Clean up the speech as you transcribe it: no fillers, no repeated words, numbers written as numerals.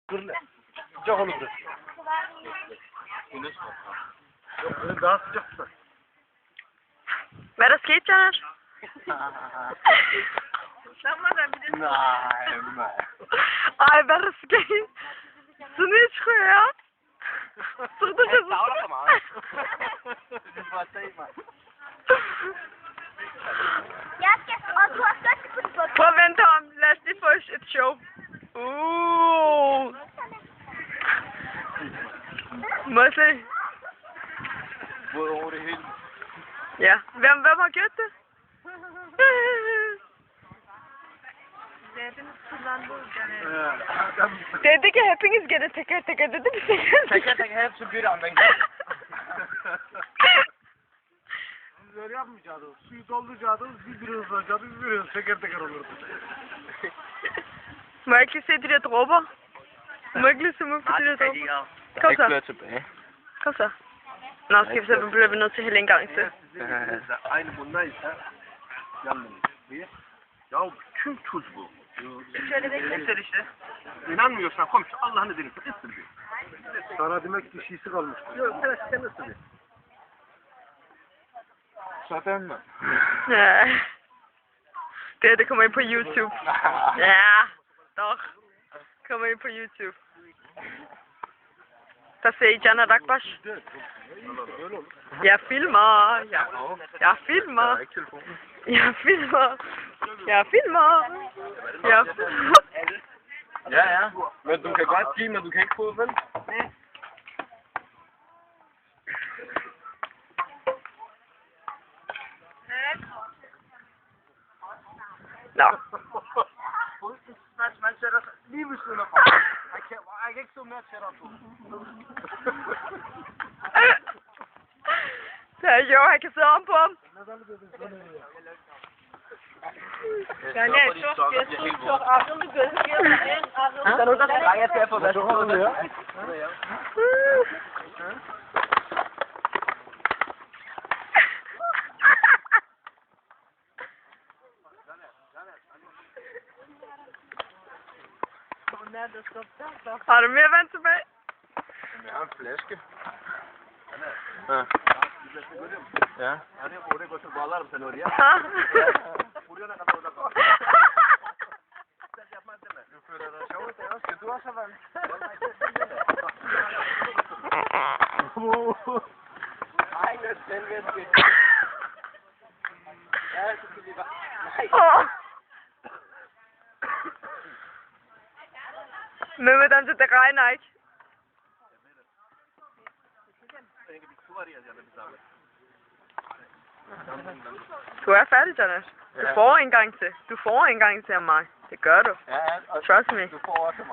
Fırla. Sıcak olur burası. Yok, benim daha sıcak tutar. Hvad er der sket, Janet? Nej. Ej, hvad er der sket? Sådan et skør. Sådan det Jeg savler for meget. Det er bare at se mig. Jeg skal også have støtte på det. Prøv at vente om. Lad os lige få et show. Må jeg se? Både over det hele. Ja. Hvem har gjort det? Dedi ki hepiniz gene teker teker dedi bir Teker teker hepsi bir anda. Siz öyle yapmayacaktınız. Suyu dolduracaktınız, bir hızlanacaktınız, bir hız teker teker olurdu. Må jeg ikke lige se de der dråber? Må jeg ikke lige se mig på de der dråber? Kom så. tilbage. Kom så. Nå, skal vi se, hvad bliver vi nødt til at hælde en gang til. Aynı bundaysa yandım. Niye? Ya tüm tuz bu. Yeter işte. İnanmıyorsan komşu Allah'ını denirse ısır bir. Sana demek ki şişi kalmış. Yok sen ısır bir. Zaten mi? Ja. Det kommer ind på YouTube. Ja, doch. Kommer ind på YouTube. Der ser Janet Akbash. Jeg filmer. Jeg filmer. Jeg filmer. Jeg filmer. Jeg filmer. Ja. Men du kan godt give, men du kan ikke få, vel? Nå. Man sætter lige ved siden af. Jeg kan ikke så mere tættere på. Det er jo, han kan sidde om på ham. Der er nogen, der skal række til at få vasket ud. Har du mere vand tilbage? Jeg har en flaske. Ja. Ja. Oraya götür bağlarım sen oraya. Buraya ne kadar orada kal. Sen yapmaz deme. Yok öyle de şavur da ya. Kötü varsa ben. Aynen sen ver. Ja, det er bare. Mehmet amca det regner ikke. Du er færdig, Janet. Du får en gang til. Du får en gang til af mig. Det gør du. Ja, Trust me. du får også